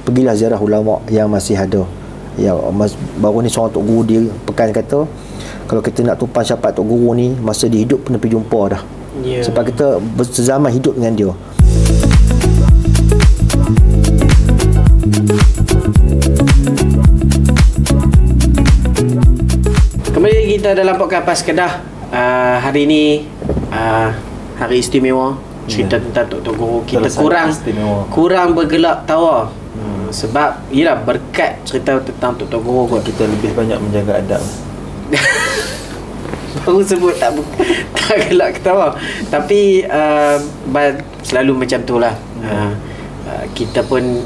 pergilah ziarah ulama yang masih ada. Ya, baru ni seorang tok guru dia pekan kata, kalau kita nak tumpang syafaat tok guru ni, masa dia hidup pernah pergi jumpa dah. Sebab kita bersezaman hidup dengan dia. Kembali kita dalam podcast Pas Kedah. Hari ini hari istimewa, cerita tentang tok guru. Kita kurang bergelak tawa. Sebab ialah berkat cerita tentang tok guru kot, kita lebih banyak menjaga adab. Baru sebut tak gelak ketawa. Tapi selalu macam tu lah. Kita pun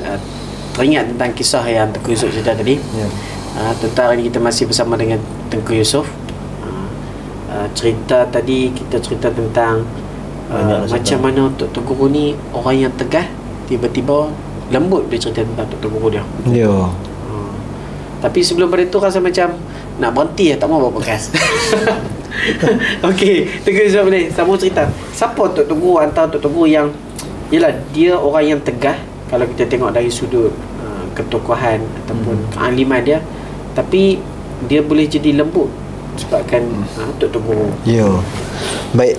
teringat tentang kisah yang Tengku Yusof cerita tadi. Tentang hari kita masih bersama dengan Tengku Yusof. Cerita tadi kita cerita tentang macam mana tok guru ni orang yang tegas, tiba-tiba lembut dia cerita tentang tok guru dia. Ya. Tapi sebelum pada tu rasa macam nak berhenti tak mau buat podcast. Okey, Tengku Yusof ni sambung cerita. Siapa tok guru antara tok guru yang yalah dia orang yang tegas kalau kita tengok dari sudut ketokohan ataupun kealiman dia, tapi dia boleh jadi lembut sebabkan tok guru. Ya. Baik.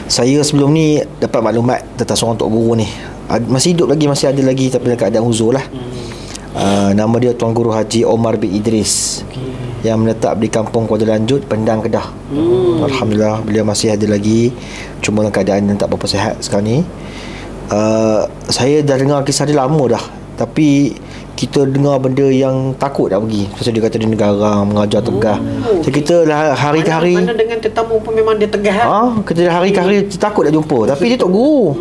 Saya sebelum ni dapat maklumat tentang seorang tok guru ni. Masih hidup lagi, masih ada lagi tapi dalam keadaan huzur lah. Nama dia Tuan Guru Haji Omar bin Idris, yang menetap di Kampung Kuala Lanjut, Pendang, Kedah. Alhamdulillah beliau masih ada lagi, cuma dalam keadaan yang tak berapa sihat sekarang ni. Saya dah dengar kisah dia lama dah, tapi kita dengar benda yang takut dah pergi. Pasal dia kata dia garang, mengajar tegas. So kita lah hari ke hari, mana dengan tetamu pun memang dia tegas. kita dah hari ke hari takut nak jumpa, tapi dia tok guru.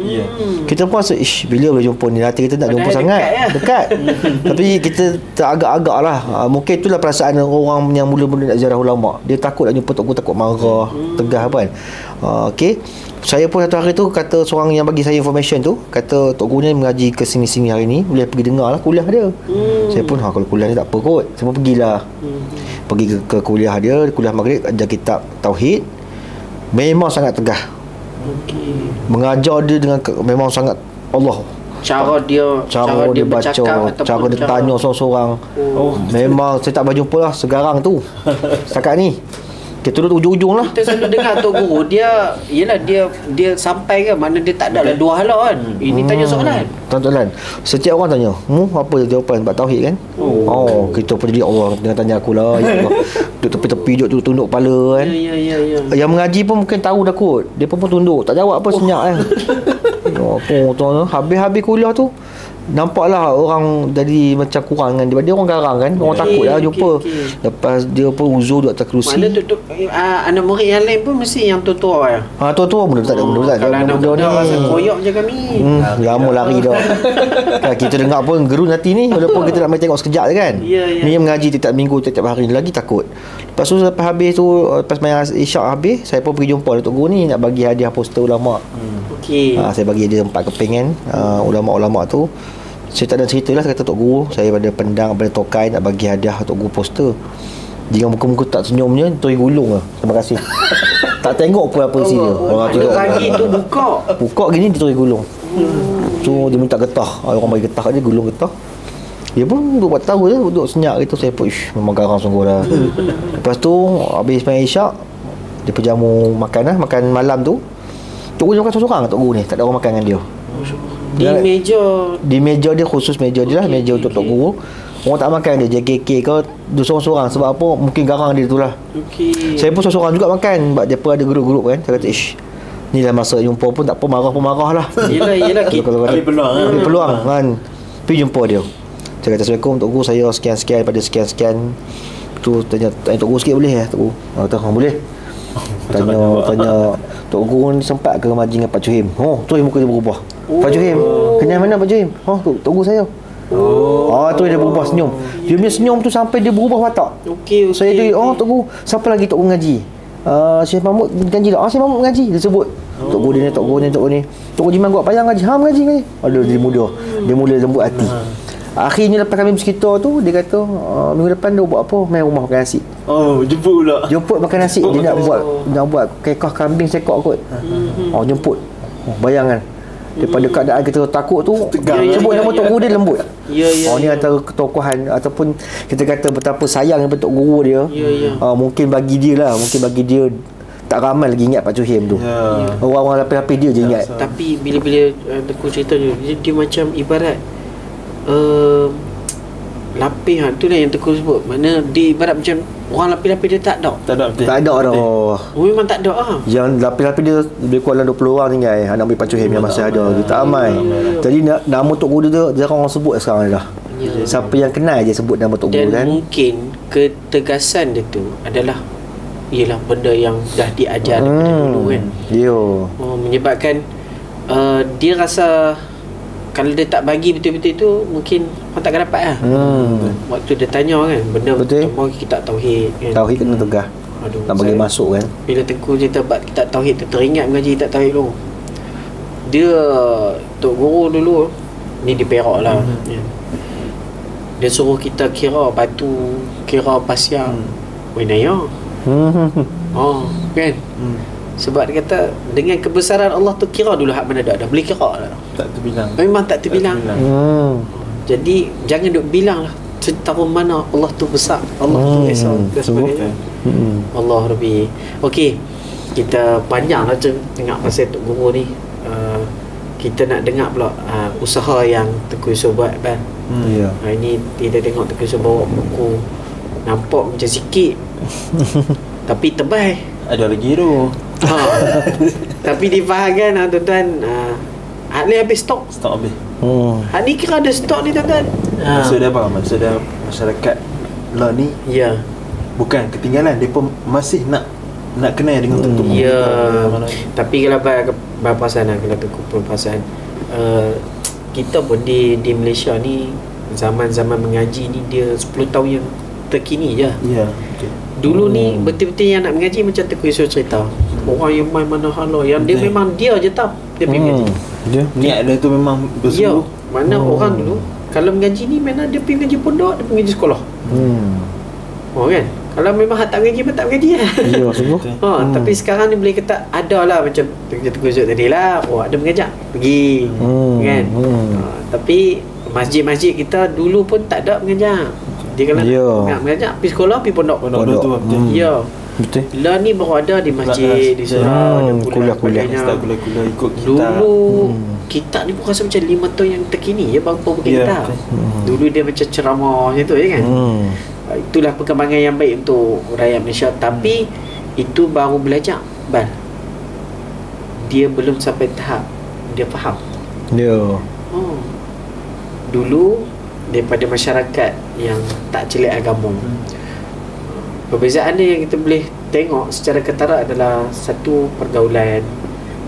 Kita pun rasa bila boleh jumpa ni, hati kita tak jumpa sangat dekat. Tapi kita teragak-agak lah. Mungkin itulah perasaan orang yang mula-mula nak ziarah ulama. Dia takut nak jumpa tok guru, takut marah, tegas kan. Okey. Saya pun satu hari tu kata seorang yang bagi saya information tu, kata tok guru ni mengaji ke sini-sini hari ni, boleh pergi dengar lah kuliah dia. Saya pun kalau kuliah ni tak apa kot, saya pun pergilah. Pergi ke kuliah dia, kuliah maghrib, ajar kitab tauhid. Memang sangat tegas. Mengajar dia dengan memang sangat Allah. Cara dia baca, cara dia tanya seorang-seorang. Memang saya tak berjumpa lah segarang tu setakat ni. Kita duduk ujung-ujung lah. Kita selalu dengar tok guru dia, yelah dia sampai ke mana dia tak ada lah dua hala kan. Ini tanya soalan. Setiap orang tanya, apa jawapan sebab tauhid kan? Kita pun jadi Allah tanya aku lah. Ya Allah. Duduk tepi-tepi, duduk tunduk kepala kan. Ya. Yang mengaji pun mungkin tahu dah kot. Dia pun tunduk, tak jawab apa, senyap kan. Habis-habis kuliah tu nampaklah orang jadi macam kurang kan. Dia orang garang kan. Orang takut lah jumpa. Lepas dia pun uzur duduk atas kerusi. Mana tu anak murid yang lain pun mesti yang tua-tua ya. Tua-tua pun tak ada benda. Kalau anak muda rasa koyok je kami. Lama lari dah. Kita dengar pun gerun hati ni, walaupun kita nak main tengok sekejap je kan. Ni mengaji tiap minggu, tiap hari lagi takut. Lepas tu lepas habis tu, lepas main isyak habis, saya pun pergi jumpa Datuk Guru ni nak bagi hadiah poster ulama. Saya bagi dia 4 keping kan, ulama-ulama tu. Saya tak ada cerita lah, kata Tok Guru, saya pada Pendang, pada Tokai nak bagi hadiah Tok Guru poster. Jangan muka-muka tak senyumnya, Tui gulung lah. Terima kasih. Tak tengok pun apa isi dia. Orang tengok lagi tu buka gini dia Tui gulung. So dia minta getah. Orang bagi getah dia, gulung getah. Dia pun duduk buat tahu je, duduk senyap gitu. Saya pun memang garang sungguh lah. Lepas tu habis main isyak, dia perjamu makan lah, makan malam tu. Tok Guru makan seorang-seorang Tok Guru ni, tak ada orang makan dengan dia. Di meja dia, khusus meja dia lah, meja untuk Tok Guru. Orang tak makan dia, JKK ke, dia seorang-seorang. Sebab apa? Mungkin garang dia tu lah. Saya pun seorang-seorang juga makan, sebab dia pun ada grup-grup kan. Saya kata, ni lah masa jumpa pun tak apa, marah lah. Yelah kalau ada peluang kan. Pergi jumpa dia. Saya kata, Assalamualaikum Tok Guru, saya sekian-sekian pada sekian-sekian. Tu tanya Tok Guru sikit boleh ya Tok Guru? Kata, boleh. Tanya Tok Guru ni sempat ke maji dengan Pak Juhim? Tu muka dia berubah. Pak Juhim, kenal mana Pak Juhim? Tok Guru saya. Tu dia berubah senyum. Dia punya senyum tu sampai dia berubah watak. Saya dia, Tok Guru, siapa lagi Tok Guru ngaji? Syekh Mahmud janji tak? Syekh Mahmud ngaji. Dia sebut Tok Guru ni, Tok Guru ni, Tok Guru ni. Tok Guru Jiman buat payah ngaji. Mengaji. Aduh, dia muda. Dia mula lembut hati. Akhirnya lepas kami bersekitar tu, dia kata minggu depan dia buat apa? Main rumah makan nasi. Jemput pula. Jemput makan nasi. Dia nak buat kekah kambing sekok kot. Jemput. Bayangkan. Daripada keadaan kita takut tu, sebut nama Tok Guru dia lembut. Ni antara ketokohan ataupun kita kata betapa sayang Tok Guru dia. Mungkin bagi dia tak ramai lagi ingat Pak Chuhim tu. Orang-orang lapis-lapis dia je ingat. Tapi bila Teku cerita dia macam ibarat lapis tu lah yang Teku sebut. Mana dia ibarat macam orang lapis-lapis dia tak ada. Tak ada dah. Memang tak ada Yang lapis-lapis dia lebih kurang 20 orang tinggal anak bagi Pak Chuhim yang masih ada. Dia tak ramai. Jadi nama Tok Guru dia jarang orang sebut sekarang dah. Siapa yang kenal je sebut nama Tok Guru kan. Dan mungkin ketegasan dia tu adalah ialah benda yang dah diajar daripada dulu kan. Menyebabkan dia rasa kalau dia tak bagi betul-betul itu mungkin orang takkan dapat lah. Waktu dia tanya kan benda mau kita tauhid kan. Tauhid kena tegah. Tak bagi masuk kan. Bila Teku cerita bab kita tauhid tu teringat mengaji kita tauhid dulu. Dia Tok Guru dulu ni di Perak lah. Dia suruh kita kira batu, kira pasir. Winaya. Kan? Sebab dia kata dengan kebesaran Allah tu kira dulu hak mana dah boleh kira dah. Tak terbilang. Memang tak terbilang. Jadi jangan duk bilang lah setahun mana Allah tu besar, Allah tu esa dan sebagainya. Allah Rabbi. Okey, kita panjang lah tengok pasal Tok Guru ni. Kita nak dengar pula usaha yang Teku Yusof buat kan. Ini kita tengok Teku Yusof bawa buku nampak macam sikit tapi tebal. Ada lagi tu. Tapi difahamkan tuan-tuan, hak ni habis stok habis. Hak ni kira ada stok ni tuan-tuan. Maksud dia apa? Maksud dia masyarakat lah ni bukan ketinggalan, dia pun masih nak kenal dengan tuan-tuan. Tapi kalau berpasan kalau Teku berpasan, kita pun di Malaysia ni zaman-zaman mengaji ni dia 10 tahun yang terkini je. Dulu ni betul-betul yang nak mengaji macam Teku Yusof cerita. Orang yang main mana hala yang dia memang dia je tahu dia pergi mengaji. Niat dia tu memang bersungguh. Mana orang dulu kalau mengaji ni mana dia pergi mengaji pondok, dia pergi mengaji sekolah. Kan? Kalau memang tak mengaji pun tak mengaji lah. Sungguh. Tapi sekarang ni boleh kata ada lah macam Teku Yusof tadi lah. Ada mengajak pergi. Kan? Tapi masjid-masjid kita dulu pun tak ada mengajak. Dia kalau nak mengajak pergi sekolah, pergi pondok tu. Betul. Lah ni baru ada di masjid, di surau, kuliah-kuliah ikut kita. Dulu kita ni pun rasa macam 5 tahun yang terkini baru kita. Dulu dia macam ceramah macam tu je kan. Itulah perkembangan yang baik untuk rakyat Malaysia. Tapi itu baru belajar dia belum sampai tahap dia faham. Dulu daripada masyarakat yang tak celik agama, perbezaan dia yang kita boleh tengok secara ketara adalah satu pergaulan,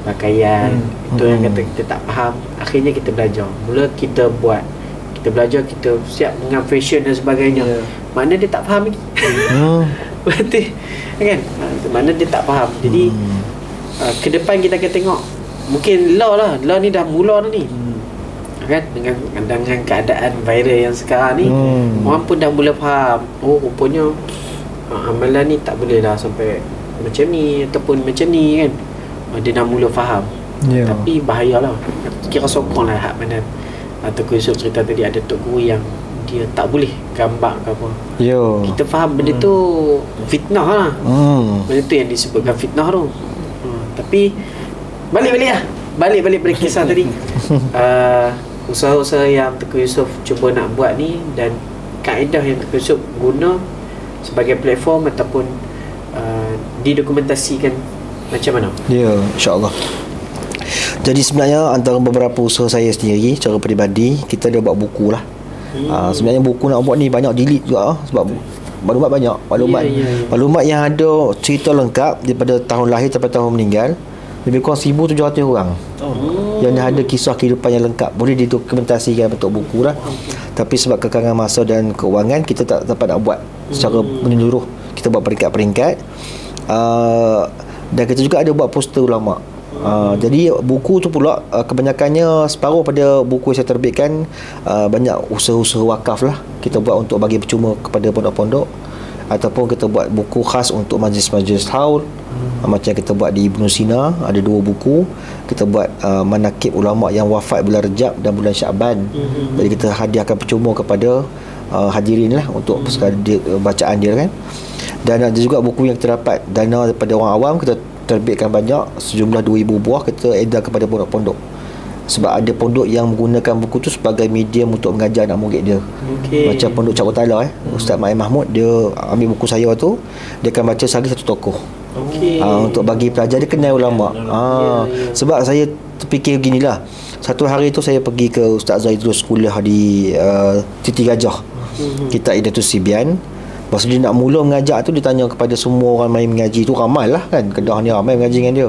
pakaian. Itu yang kata kita tak faham. Akhirnya kita belajar. Mula kita belajar, kita siap dengan fashion dan sebagainya. Mana dia tak faham lagi. Betul kan? Mana dia tak faham. Jadi ke depan kita akan tengok mungkin law ni dah mula dah ni. Kan dengan keadaan viral yang sekarang ni, orang pun dah mula faham. Rupanya amalan ni tak boleh dah sampai macam ni ataupun macam ni kan. Dia dah mula faham. Tapi bahayalah. Kira sokong lah hak mana Teku Yusof cerita tadi, ada Tok Guru yang dia tak boleh gambar ke apa. Kita faham benda tu fitnah lah. Benda tu yang disebutkan fitnah tu. Tapi balik pada kisah tadi. Usaha-usaha yang Teku Yusof cuba nak buat ni dan kaedah yang Teku Yusof guna sebagai platform ataupun didokumentasikan macam mana? InsyaAllah. Jadi sebenarnya antara beberapa usaha saya sendiri secara peribadi, kita ada buat buku lah. Sebenarnya buku nak buat ni banyak delete juga sebab maklumat banyak. Maklumat yang ada cerita lengkap daripada tahun lahir sampai tahun meninggal, lebih kurang 1,700 orang. Yang ada kisah kehidupan yang lengkap, boleh didokumentasikan bentuk buku lah. Tapi sebab kekangan masa dan keuangan, kita tak dapat nak buat secara menyeluruh. Kita buat peringkat-peringkat. Dan kita juga ada buat poster ulama. Jadi buku tu pula kebanyakannya separuh pada buku yang saya terbitkan banyak usaha-usaha wakaf lah. Kita buat untuk bagi percuma kepada pondok-pondok, ataupun kita buat buku khas untuk majlis-majlis haul, Macam kita buat di Ibn Sina, ada 2 buku. Kita buat manakib ulama yang wafat bulan Rejab dan bulan Syaban. Jadi kita hadiahkan percuma kepada hadirin lah untuk bacaan dia kan. Dan ada juga buku yang kita dapat dana daripada orang awam, kita terbitkan banyak, sejumlah 2,000 buah, kita edar kepada pondok-pondok. Sebab ada pondok yang menggunakan buku tu sebagai medium untuk mengajar anak murid dia. Macam pondok Cak Utala Ustaz Ma'in Mahmud, dia ambil buku saya tu, dia akan baca sehari satu tokoh. Untuk bagi pelajar dia kenal ulama. Sebab saya terfikir beginilah, satu hari tu saya pergi ke Ustaz Zaidrus kuliah di Titi Gajah, kita Idatus Sibian. Lepas dia nak mula mengajar tu, dia tanya kepada semua orang main mengaji tu, ramai lah kan, Kedah ni ramai mengaji dengan dia.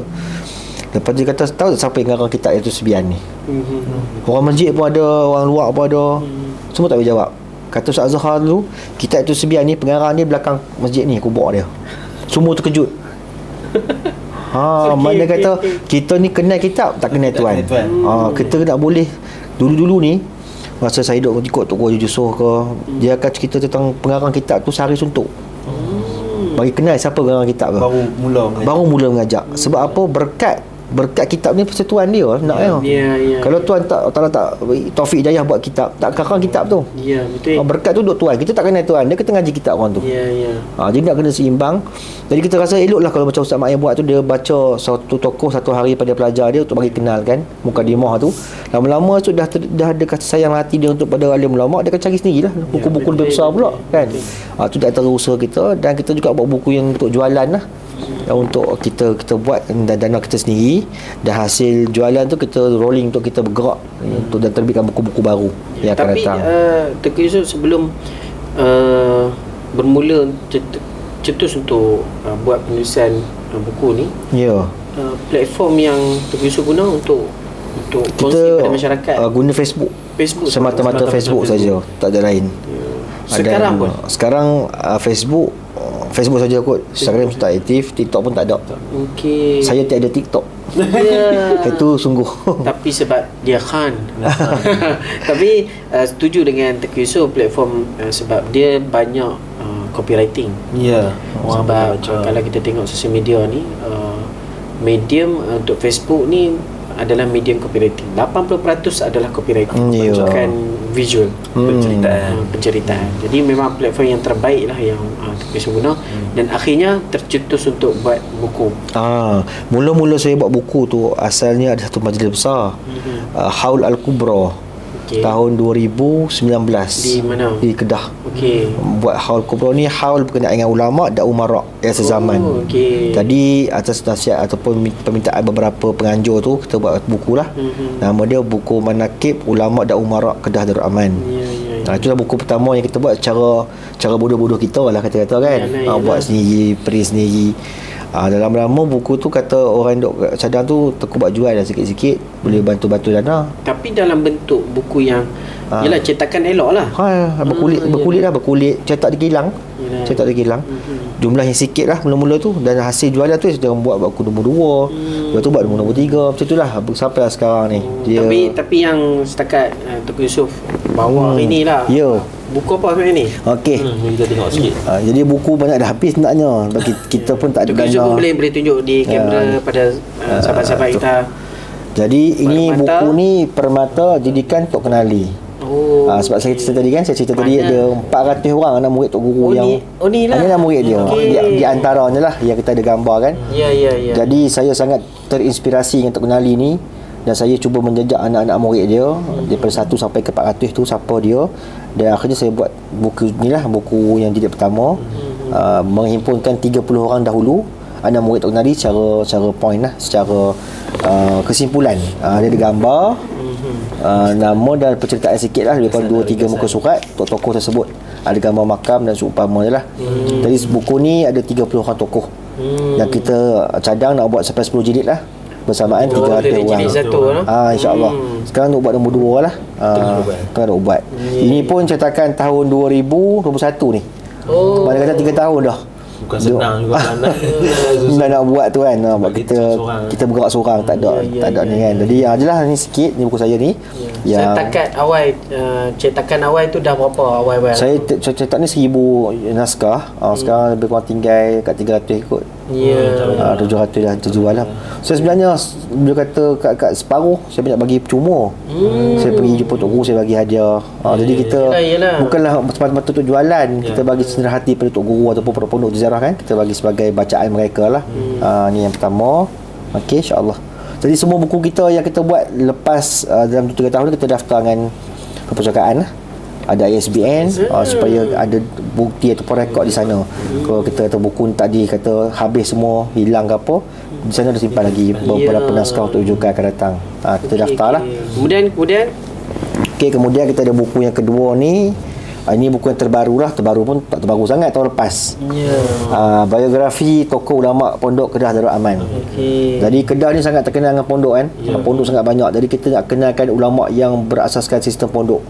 Lepas dia kata, tahu tak siapa yang ngarang kitab Idatus Sibian ni? Orang masjid pun ada, orang luar pun ada, semua tak boleh jawab. Kata Ustaz Azhar dulu, kitab Idatus Sibian ni pengarang dia belakang masjid ni, kubur dia. Semua terkejut. Mana kata kita ni kenal kitab, tak kenal tuan. Kita nak boleh dulu-dulu ni, masa saya duduk ikut Tok Guru Yusof ke, dia akan cerita tentang pengarang kitab tu sehari suntuk. Bagi kenal siapa pengarang kitab ke, baru mula mengajak. Sebab apa? Berkat kitab ni pasal tuan dia nak Kalau tuan tak taufik hidayah buat kitab, tak karang kitab tu. Betul. Berkat tu duk tuan. Kita tak kenal tuan, dia kata ngaji kitab orang tu. Jadi nak kena seimbang. Jadi kita rasa eloklah kalau macam Ustaz Mak yang buat tu, dia baca satu tokoh satu hari pada pelajar dia untuk bagi kenal kan, mukadimah tu. Lama-lama tu dah ada kasih sayang hati dia untuk pada alim ulama, dia akan cari sendirilah buku-buku lebih besar pula kan. Tu di antara usaha kita. Dan kita juga buat buku yang untuk jualan lah, untuk kita buat dan dana kita sendiri, dan hasil jualan tu kita rolling untuk kita bergerak untuk dan terbitkan buku-buku baru yang akan datang. Tapi Tengku Yusof sebelum bermula cetus untuk buat penulisan buku ni, platform yang Tengku Yusof guna untuk kongsi kepada masyarakat, guna Facebook semata-mata Facebook saja, tak ada lain. Sekarang Facebook saja kot. Instagram tak aktif, TikTok pun tak ada. Saya tiada TikTok. Itu sungguh. Tapi sebab dia Khan. Tapi setuju dengan Tengku Yusof platform sebab dia banyak copywriting. Sebab kalau kita tengok sosial media ni, medium untuk Facebook ni adalah medium copywriting. 80% adalah copywriting, bukan visual, penceritaan. Jadi memang platform yang terbaik lah yang Tengku Yusof guna. Dan akhirnya tercetus untuk buat buku. Mula-mula saya buat buku tu, asalnya ada satu majlis besar, Haul Al-Kubra, tahun 2019 di mana? Di Kedah. Buat Haul Kubra ni, haul berkenaan dengan ulama dan umarak yang sezaman. Jadi atas nasihat ataupun permintaan beberapa penganjur tu, kita buat buku lah. Nama dia buku Manakib Ulama dan Umarak Kedah Darul Aman. Itulah buku pertama yang kita buat cara bodoh-bodoh kita lah, kata-kata kan. Buat sendiri, print sendiri. Dalam lama buku tu kata orang duk cadang tu, Tengku buat jual dah sikit-sikit, boleh bantu-bantu dana. Tapi dalam bentuk buku yang yelah cetakan elok lah. Berkulit cetak dikilang. Jumlah yang sikit lah mula-mula tu, dan hasil jualan tu dia buat buku nombor 2, lepas tu buat nombor 3, macam itulah sampai sekarang ni. Tapi yang setakat Tengku Yusof bawa hari ni lah. Buku apa sebenarnya ni? Kita tengok sikit. Jadi buku banyak dah habis sebenarnya. Kita pun tak ada dana. Tengku Yusof boleh tunjuk di kamera pada sahabat-sahabat kita. Jadi ini buku ni Permata Didikan Tok Kenali. Sebab saya cerita tadi kan, ada 400 orang anak murid Tok Guru yang ni lah. Ini anak murid dia. Di antaranya lah yang kita ada gambar kan. Jadi saya sangat terinspirasi dengan Tok Kenali ni, dan saya cuba menjejak anak-anak murid dia daripada 1 sampai ke 400 tu siapa dia, dan akhirnya saya buat buku ni lah, buku yang jilid pertama. Menghimpunkan 30 orang dahulu anak murid Tok Kenali secara point lah, secara kesimpulan. Dia ada gambar, nama dan penceritaan sikit lah, lebih kurang 2-3 muka surat untuk tokoh tersebut. Ada gambar makam dan seumpama je lah. Jadi buku ni ada 30 orang tokoh, dan kita cadang nak buat sampai 10 jilid lah, bersamaan 300 orang. InsyaAllah. Sekarang nak buat nombor 2 lah. Sekarang nak buat. Ini pun cetakan tahun 2021 ni. Mana kata 3 tahun dah. Bukan senang juga dah nak buat tu kan. Kita bergerak seorang, tak ada ni kan. Jadi ajalah ni sikit ni buku saya ni. Cetakan awal tu dah berapa awal? Saya cetak ni 1000 naskah. Sekarang lebih kurang tinggal kat 300 kot. 700 dah terjual lah. Saya sebenarnya dia kata kat separuh saya banyak bagi percuma. Saya pergi jumpa Tok Guru, saya bagi hadiah. Jadi kita bukanlah semata-mata untuk jualan, kita bagi senang hati pada Tok Guru ataupun para pondok ziarah kan, kita bagi sebagai bacaan mereka lah. Ni yang pertama. Okey, insya-Allah. Jadi semua buku kita yang kita buat lepas dalam 2-3 tahun kita daftar dengan perpustakaan lah. Ada ISBN supaya ada bukti ataupun rekod di sana. Kalau kita kata buku tadi kata habis semua, hilang ke apa, di sana ada simpan lagi beberapa naskah untuk rujukan akan datang. Kita daftar lah. Kemudian kemudian kita ada buku yang kedua ni. Ini buku yang terbaru lah. Terbaru pun tak terbaru sangat, tahun lepas. Biografi tokoh ulama pondok Kedah Darul Aman. Jadi Kedah ni sangat terkenal dengan pondok kan. Pondok sangat banyak. Jadi kita nak kenalkan ulama yang berasaskan sistem pondok,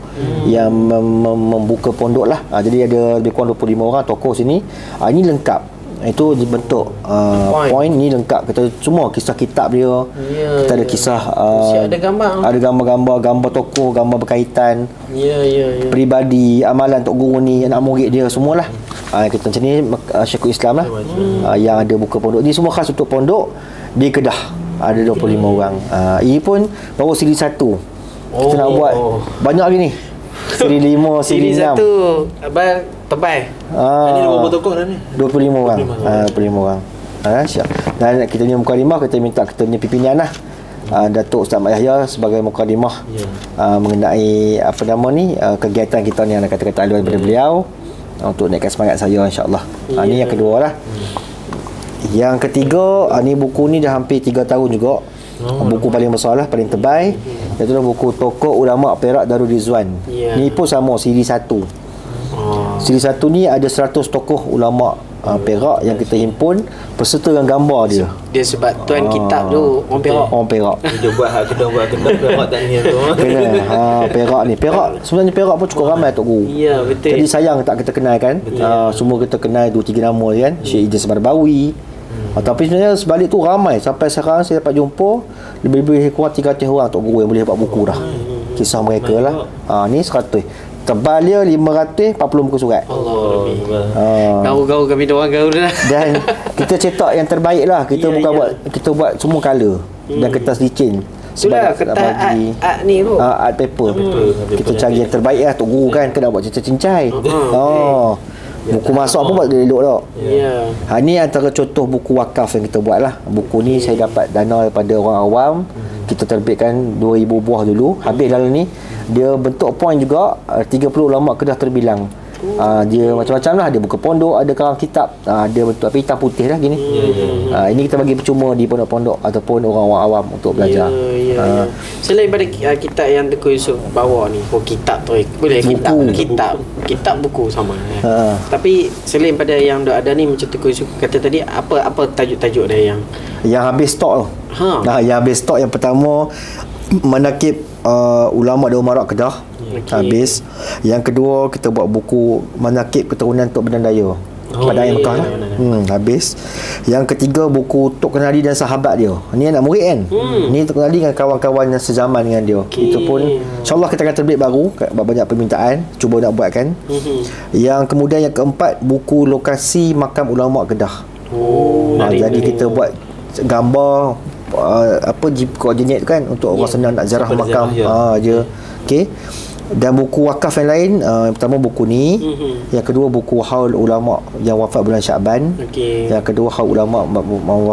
yang membuka pondok lah. Jadi ada lebih kurang 25 orang tokoh sini. Ini lengkap. Itu dibentuk point ni lengkap. Kita semua kisah kitab dia. Kita ada kisah ada gambar. Ada gambar tokoh, gambar berkaitan. Peribadi, amalan Tok Guru ni, anak murid dia semualah. Kita macam ni Syekhul Islam lah. Yang ada buka pondok. Ni semua khas untuk pondok di Kedah. Ada 25 orang. Ini pun baru siri 1. Kita nak buat banyak lagi ni. Siri 5, siri 6. Siri 1 abang tebal. Ini berapa tokoh dah ni? 25 orang. 25 orang. Siap. Dan kita punya mukadimah kita minta kita punya pimpinan lah. Datuk Ustaz Mat Yahya sebagai mukadimah mengenai apa nama ni kegiatan kita ni, anak kata-kata aluan daripada beliau untuk naikkan semangat saya insya-Allah. Ni yang kedua lah. Yang ketiga, ni buku ni dah hampir 3 tahun juga. Buku paling besar lah, paling tebal. Iaitu buku Tokoh Ulama Perak Darul Rizwan. Ni pun sama siri 1. Siri 1 ni ada 100 tokoh ulama Perak yang kita himpun beserta dengan gambar dia. Dia sebab tuan kitab tu orang Perak. Orang Perak. Dia buat hak Kedah Perak tak ni tu. Kena. Perak ni. Sebenarnya Perak pun cukup ramai Tok Guru. Ya, betul. Jadi sayang tak kita kenal kan. Semua kita kenal 2-3 nama kan. Syekh Idris Barbawi. Tapi sebenarnya sebalik tu ramai. Sampai sekarang saya dapat jumpa lebih-lebih kurang 300 orang Tok Guru yang boleh dapat buku dah. Kisah mereka lah. Ni 100. Tebal dia 540 muka surat. Gaul-gaul kami doang gaul dah. Dan kita cetak yang terbaik lah. Kita kita buat semua color dan kertas licin. Itulah kertas art ni tu. Art paper. Kita cari yang terbaik lah Tok Guru kan. Kena buat cincai. Buku masak pun buat elok tak. Ni antara contoh buku wakaf yang kita buat lah. Buku ni saya dapat dana daripada orang awam. Kita terbitkan 2,000 buah dulu. Habis dalam ni dia bentuk point juga 30 ulama Kedah terbilang. Dia macam-macam lah. Dia buka pondok, ada karang kitab, dia bentuk hitam putih lah gini. Ini kita bagi percuma di pondok-pondok ataupun orang-orang awam untuk belajar. Selain pada kitab yang Tengku Yusof bawa ni, kitab tu boleh kitab buku sama. Tapi selain pada yang ada ni macam Tengku Yusof kata tadi, apa tajuk-tajuk dia yang habis stok tu. Yang habis stok yang pertama Manaqib Ulama dan Umarak Kedah. Habis. Yang kedua kita buat buku Manaqib Keturunan Tok Bidandaya pada Ayah Mekah lah. Habis. Yang ketiga buku Tok Kenali dan sahabat dia. Ni anak murid kan. Ni Tok Kenali dengan kawan-kawan yang sezaman dengan dia. Itu pun insya-Allah kita akan terbit baru. Banyak permintaan, cuba nak buat kan. Yang kemudian yang keempat buku Lokasi Makam Ulama Kedah. Jadi kita buat gambar koordinat kan untuk orang senang nak ziarah makam je. Okey. Dan buku wakaf yang lain, yang pertama buku ni, yang kedua buku Haul Ulama yang wafat bulan Syakban, yang kedua Haul Ulama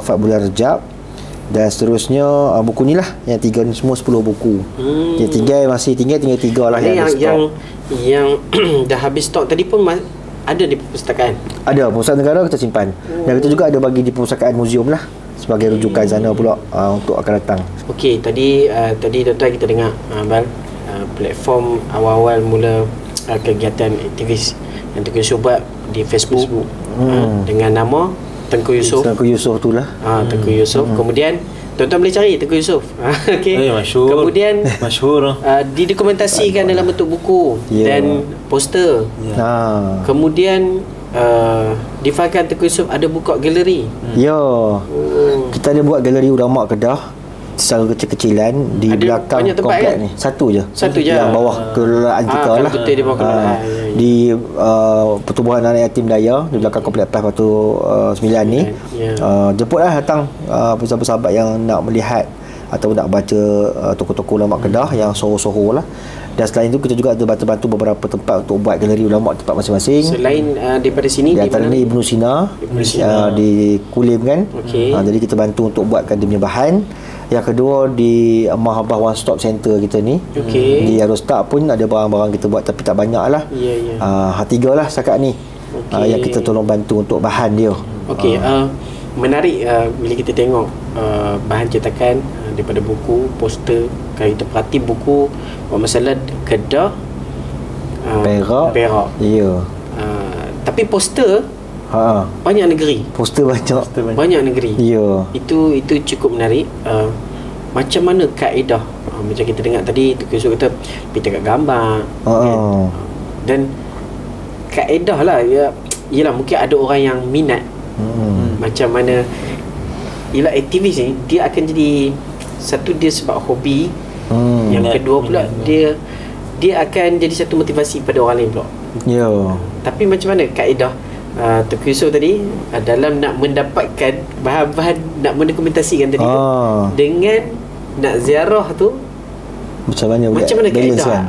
wafat bulan Rejab, dan seterusnya buku ni lah. Yang tiga ni semua 10 buku. Yang tinggal 3 lah yang dah habis stok tadi pun ada di perpustakaan. Ada Pusat Negara kita simpan. Dan kita juga ada bagi di perpustakaan muzium lah sebagai rujukan sana pula untuk akan datang. Okey, tadi tuan-tuan kita dengar platform awal-awal mula kegiatan aktivis yang Tengku Yusof buat di Facebook. Dengan nama Tengku Yusof. Tengku Yusof tu lah. Tengku Yusof. Kemudian tuan-tuan boleh cari Tengku Yusof. Okey. Masyhur. Kemudian masyhur. Didokumentasikan dalam bentuk buku dan poster. Kemudian difahamkan Tengku Yusof ada buka galeri. Kita ada buat galeri ulama Kedah secara kecil-kecilan di belakang komplek ni. Satu je. Yang bawah kelolaan kita lah. Betul di bawah kelolaan. di Pertubuhan Anak Yatim Daya di belakang Kompleks PAS Batu 9 ni. Jemputlah datang sahabat-sahabat yang nak melihat atau nak baca tokoh-tokoh ulama Kedah yang soro-soro lah. Dan selain itu kita juga ada bantu beberapa tempat untuk buat galeri ulama tempat masing-masing. Selain daripada sini, di antaranya Ibnu Sina, di Kulim kan. Jadi kita bantu untuk buatkan dia punya bahan. Yang kedua di Mahabah One Stop Center kita ni. Di Arostak pun ada barang-barang kita buat tapi tak banyak lah. Tiga lah setakat ni yang kita tolong bantu untuk bahan dia. Menarik bila kita tengok bahan cetakan daripada buku, poster. Kalau kita perhati buku masalah Kedah, Perak. Ya. Tapi poster banyak negeri. Poster banyak negeri. Ya. Itu cukup menarik. Macam mana kaedah macam kita dengar tadi tu kata kita kat gambar kan? Dan kaedah lah yalah mungkin ada orang yang minat macam mana ialah aktivis ni dia akan jadi satu dia sebab hobi, yang kedua pula dia akan jadi satu motivasi pada orang lain pula. Tapi macam mana kaedah Tengku Yusof tadi dalam nak mendapatkan bahan-bahan nak mendokumentasikan tadi dengan nak ziarah tu macam mana kaedah kan?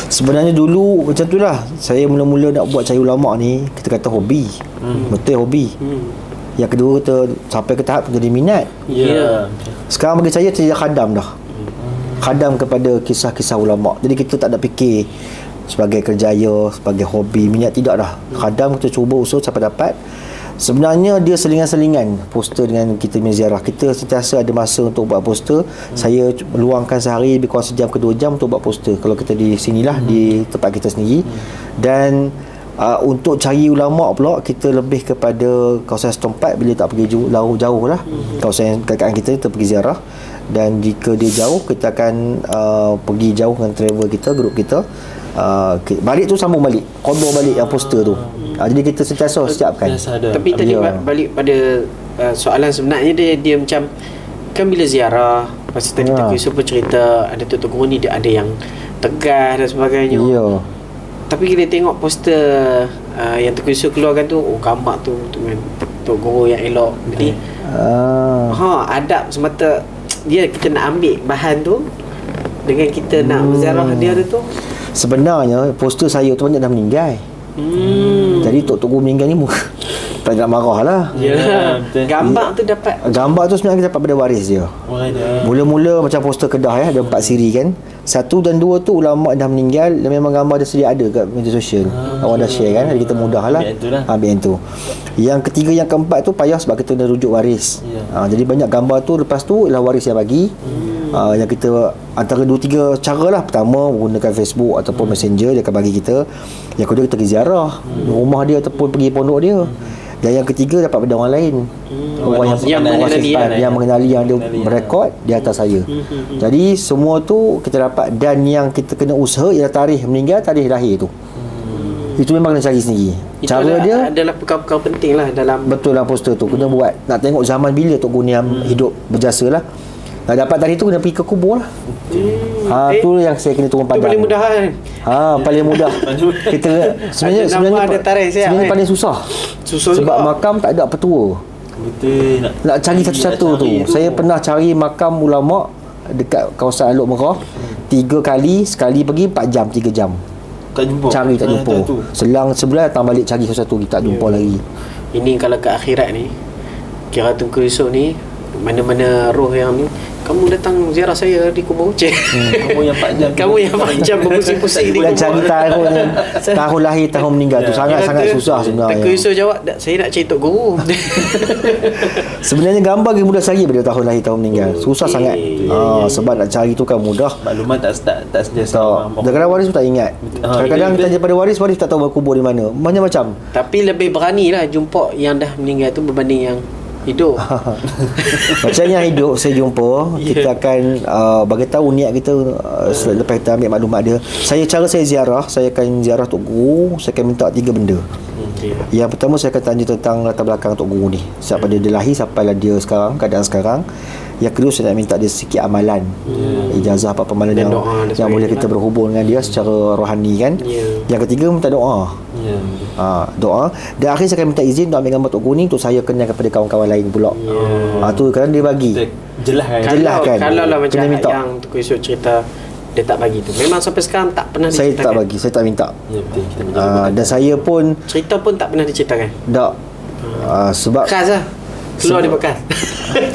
Sebenarnya dulu macam tu lah. Saya mula-mula nak buat cari ulama ni kita kata hobi. Betul hobi. Yang kedua kita sampai ke tahap jadi minat. Sekarang bagi saya jadi khadam dah. Khadam kepada kisah-kisah ulama. Jadi kita tak ada fikir sebagai kerjaya, sebagai hobi, minat, tidak dah. Khadam kita cuba usul sampai dapat. Sebenarnya dia selingan-selingan poster dengan kita punya ziarah. Kita sentiasa ada masa untuk buat poster. Saya meluangkan sehari lebih kurang sejam ke 2 jam untuk buat poster. Kalau kita di sinilah di tempat kita sendiri. Dan untuk cari ulama pula kita lebih kepada kawasan setempat bila tak pergi jauh lah. Kawasan kakak kita pergi ziarah. Dan jika dia jauh kita akan pergi jauh dengan travel kita, grup kita. Balik tu sambung balik, kodor balik yang poster tu. Jadi kita sentiasa siapkan. Tapi tadi balik pada soalan sebenarnya dia macam kan bila ziarah pasal tadi Tengku Yusof cerita ada Tok Guru ni dia ada yang tegas dan sebagainya. Tapi kita tengok poster yang Tengku Yusof keluarkan tu, gambar tu dengan Tok Guru yang elok. Jadi adab semata dia kita nak ambil bahan tu dengan kita nak ziarah dia tu. Sebenarnya poster saya tu banyak dah meninggal. Jadi Tok Guru meninggal ni tak nak marah lah. Gambar tu dapat. Gambar tu sebenarnya kita dapat pada waris dia. Mula-mula macam poster Kedah ada 4 siri kan. 1 dan 2 tu ulama dah meninggal dan memang gambar dia sedia ada kat media sosial. Orang dah share kan. Jadi kita mudah lah ambil yang tu. Yang ketiga yang keempat tu payah sebab kita dah rujuk waris. Jadi banyak gambar tu lepas tu ialah waris yang bagi. Yang kita antara 2-3 cara lah. Pertama menggunakan Facebook ataupun Messenger dia akan bagi kita. Yang kedua kita pergi ziarah rumah dia ataupun pergi pondok dia. Dan yang ketiga dapat pada orang lain. Orang yang mengenali yang dia merekod di atas saya. Jadi semua tu kita dapat. Dan yang kita kena usaha ialah tarikh meninggal, tarikh lahir tu. Itu memang kena cari sendiri. Itu cara dia adalah perkara-perkara penting lah dalam betul dalam poster tu. Kena buat. Nak tengok zaman bila Tok Guru hidup berjasa lah. Nak dapat tadi tu kena pergi ke kubur lah. Tu yang saya kena turun padang. Itu paling mudah kan? Paling mudah. Kita sebenarnya paling susah. Sebab makam tak ada petua. Betul. Nak cari satu-satu tu. Saya pernah cari makam ulama dekat kawasan Alok Merah 3 kali, sekali pergi 4 jam, 3 jam. Tak jumpa. Cari tak jumpa. Selang sebulan datang balik cari satu tak jumpa lagi. Ini kalau ke akhirat ni, kira Tengku Yusof ni mana-mana roh yang ni kamu datang ziarah saya di kubur Uceh. Kamu yang 4 jam. Kamu yang 4 jam berpusing-pusing di kubur. Cari tahun lahir, tahun meninggal tu sangat-sangat susah sebenarnya. Tengku Yusof jawab, saya nak cari Tok Guru. Sebenarnya gambar lagi mudah cari daripada tahun lahir, tahun meninggal. Susah sangat. Sebab nak cari tu kan mudah. Maklumat tak sentiasa. Kadang-kadang waris pun tak ingat. Kadang-kadang tanya pada waris tak tahu kubur di mana. Macam-macam. Tapi lebih berani lah jumpa yang dah meninggal tu berbanding yang hidup. Macam yang hidup saya jumpa, kita akan bagi tahu niat kita lepas kita ambil maklumat dia. Cara saya ziarah, saya akan ziarah Tok Guru, saya akan minta 3 benda. Yang pertama saya akan tanya tentang latar belakang Tok Guru ni. Sejak pada dia lahir sampailah dia sekarang, keadaan sekarang. Yang kedua saya nak minta dia sikit amalan, ijazah apa amalan yang boleh kita berhubung dengan dia secara rohani kan. Yang ketiga minta doa. Doa. Dan akhir saya akan minta izin untuk ambil gambar Tok Guru ni untuk saya kenal kepada kawan-kawan lain pula. Tu kan dia bagi. Jelas kan. Kalau lah macam yang Tok Guru Yusuf cerita dia tak bagi tu. Memang sampai sekarang tak pernah saya diceritakan. Saya tak bagi, saya tak minta. Ya, betul. Dan saya pun cerita pun tak pernah diceritakan. Tak. Sebab bekas lah. Keluar di bekas.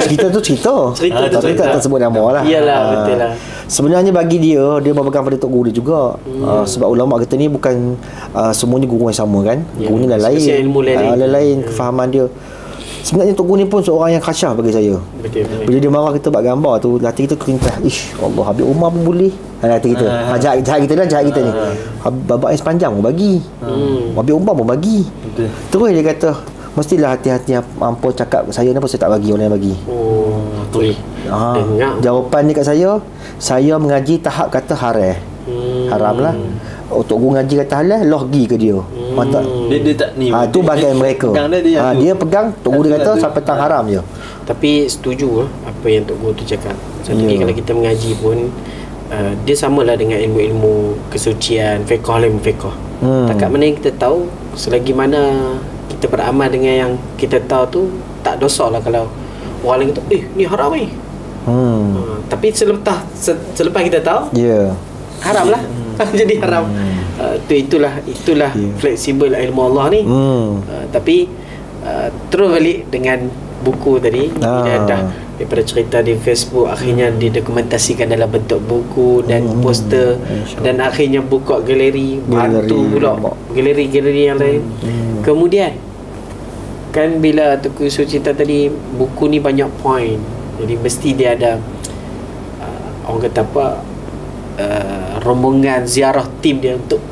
Cerita tu cerita. Tapi tak sebut nama lah. Iyalah, betul lah. Sebenarnya bagi dia berpegang pada Tok Guru dia juga. Sebab ulama kita ni bukan semuanya guru yang sama kan. Guru ni lain kefahaman dia. Sebenarnya Tok Guru ni pun seorang yang khasyah bagi saya. Betul. Bila dia marah kita buat gambar tu, hati kita terlintas, ish Allah, habis Umar pun boleh. Hati kita. Jahat kita ni. Babak yang sepanjang pun bagi. Habis Umar pun bagi. Betul. Terus dia kata, mestilah hati-hati hampa cakap saya ni pun saya tak bagi, orang lain bagi. Betul. Jawapan dia kat saya mengaji tahap kata haram lah. Tok Guru ngaji kata halal, Allah pergi ke dia. Dia tak ni. Tu bagian mereka. Dia pegang Tok Guru dia kata sampai tang haram je. Tapi setuju apa yang Tok Guru tu cakap. Lagi kalau kita mengaji pun dia samalah dengan ilmu-ilmu kesucian, fiqh lah, ilmu fiqh. Takat mana yang kita tahu, selagi mana kita beramal dengan yang kita tahu tu, tak dosa lah kalau orang lain kata ni haram ni. Tapi selepas kita tahu, haram lah. Jadi haram. Itulah fleksibel ilmu Allah ni. Tapi terus balik dengan buku tadi, dia dah daripada cerita di Facebook, akhirnya didokumentasikan dalam bentuk buku dan poster, dan akhirnya buka galeri, bantu pula galeri-galeri yang lain. Kemudian kan bila Tok Guru Yusuf cerita tadi, buku ni banyak point, jadi mesti dia ada orang kata apa, rombongan ziarah tim dia untuk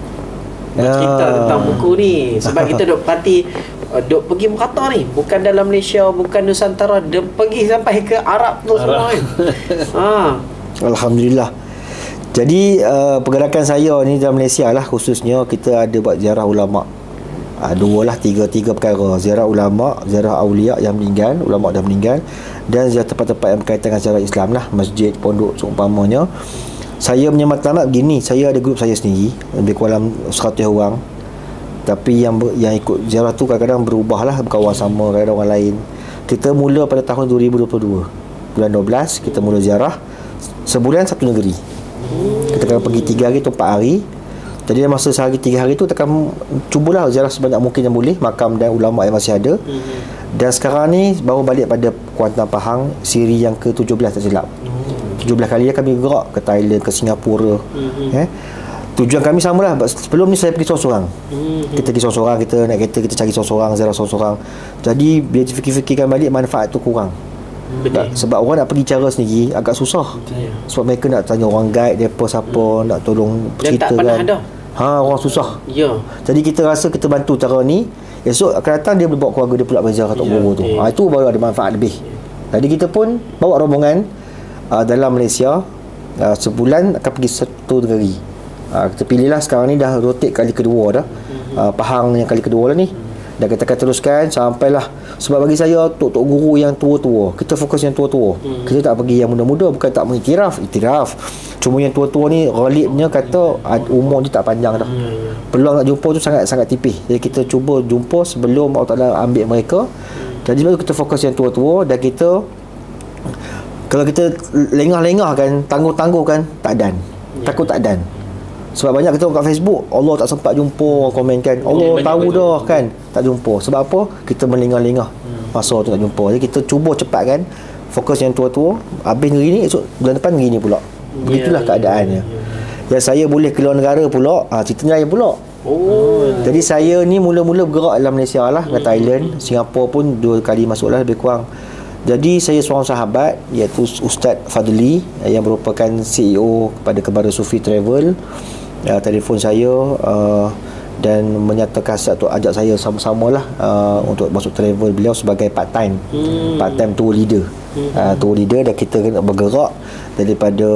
bercerita tentang buku ni. Sebab kita duk pergi merata ni, bukan dalam Malaysia, bukan Nusantara, dia pergi sampai ke Arab tu semua kan. Alhamdulillah. Jadi pergerakan saya ni dalam Malaysia lah khususnya, kita ada buat ziarah ulama. Tiga perkara: ziarah ulama, ziarah awliya yang meninggal, ulama dah meninggal, dan ziarah tempat-tempat yang berkaitan dengan sejarah Islam lah, masjid, pondok seumpamanya. Saya menyelamat gini, saya ada grup saya sendiri, lebih kurang 100 orang. Tapi yang ikut ziarah tu kadang-kadang berubah lah, berkawan sama kadang-kadang orang lain. Kita mula pada tahun 2022 bulan 12, kita mula ziarah sebulan satu negeri. Kita akan pergi 3 hari atau 4 hari. Jadi masa sehari 3 hari tu kita akan cubalah ziarah sebanyak mungkin yang boleh makam dan ulama yang masih ada. Dan sekarang ni baru balik pada Kuantan Pahang, siri yang ke-17 tak silap. 17 kali kami gerak ke Thailand, ke Singapura. Tujuan kami samalah. Sebelum ni saya pergi seorang-seorang. Kita pergi seorang-seorang, kita naik kereta, kita cari seorang-seorang, ziarah seorang-seorang. Jadi bila fikir-fikirkan balik, manfaat tu kurang. Sebab orang nak pergi cara sendiri agak susah. Sebab mereka nak tanya orang guide, mereka siapa, nak tolong cerita kan. Orang susah. Jadi kita rasa kita bantu cara ni, esok akan datang dia boleh bawa keluarga dia pula berziarah Tok Guru tu. Itu baru ada manfaat lebih. Jadi kita pun bawa rombongan dalam Malaysia, sebulan akan pergi satu negeri. Kita pilihlah sekarang ni dah rotate kali kedua dah. Pahang yang kali kedua lah ni. Dan kita akan teruskan sampailah. Sebab bagi saya Tok Guru yang tua-tua, kita fokus yang tua-tua. Kita tak pergi yang muda-muda, bukan tak mengiktiraf, cuma yang tua-tua ni ghalibnya kata umur dia tak panjang dah. Peluang nak jumpa tu sangat-sangat tipis. Jadi kita cuba jumpa sebelum Allah Ta'ala ambil mereka. Jadi baru kita fokus yang tua-tua. Dan kita, kalau kita lengah-lengah kan, tangguh-tangguh kan, tak dan. Takut tak dan. Sebab banyak kita kat Facebook, Allah tak sempat jumpa, komen kan, Allah tahu dah kan, tak jumpa. Sebab apa? Kita melengah-lengah masa tu tak jumpa. Jadi kita cuba cepat kan, fokus yang tua-tua. Habis negeri ni, esok bulan depan negeri ni pula. Begitulah keadaannya. Yang saya boleh keluar negara pula, ceritanya lain pula. Jadi saya ni mula-mula bergerak dalam Malaysia lah, ke Thailand, Singapura pun 2 kali masuk lah lebih kurang. Jadi saya seorang sahabat, iaitu Ustaz Fadli, yang merupakan CEO kepada Kebara Sufi Travel, telefon saya dan menyatakan hasrat untuk ajak saya sama-sama lah untuk masuk travel beliau sebagai part time tour leader. Tour leader, dan kita bergerak daripada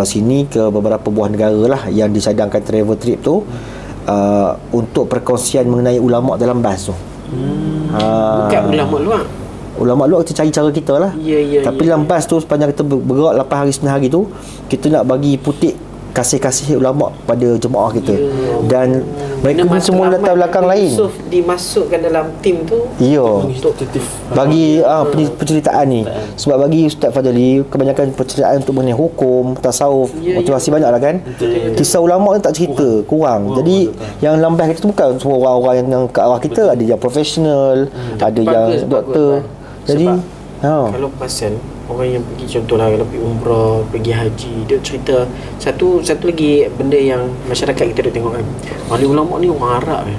sini ke beberapa buah negara lah yang disadangkan travel trip tu, untuk perkongsian mengenai ulama dalam bas tu. Bukan ulama luar. ulama luar kita cari cara kita lah. Tapi dalam bas tu sepanjang kita bergerak 8 hari 9 hari tu, kita nak bagi putik kasih-kasih ulama pada jemaah kita. Dan mereka pun semua latar belakang lain. Yusuf dimasukkan dalam tim tu. Untuk bagi penceritaan ni. Sebab bagi Ustaz Fadli kebanyakan penceritaan untuk mengenai hukum, tasawuf, motivasi banyak lah kan. Kisah ulama ni tak cerita, kurang. Jadi yang lambat kita tu bukan semua orang-orang yang ke arah kita. Ada yang profesional, ada yang doktor. Jadi kalau pasal orang yang pergi, contohlah kalau pergi umrah, pergi haji, dia cerita satu lagi benda yang masyarakat kita dah tengok kan, ahli ulama ni orang Arab kan.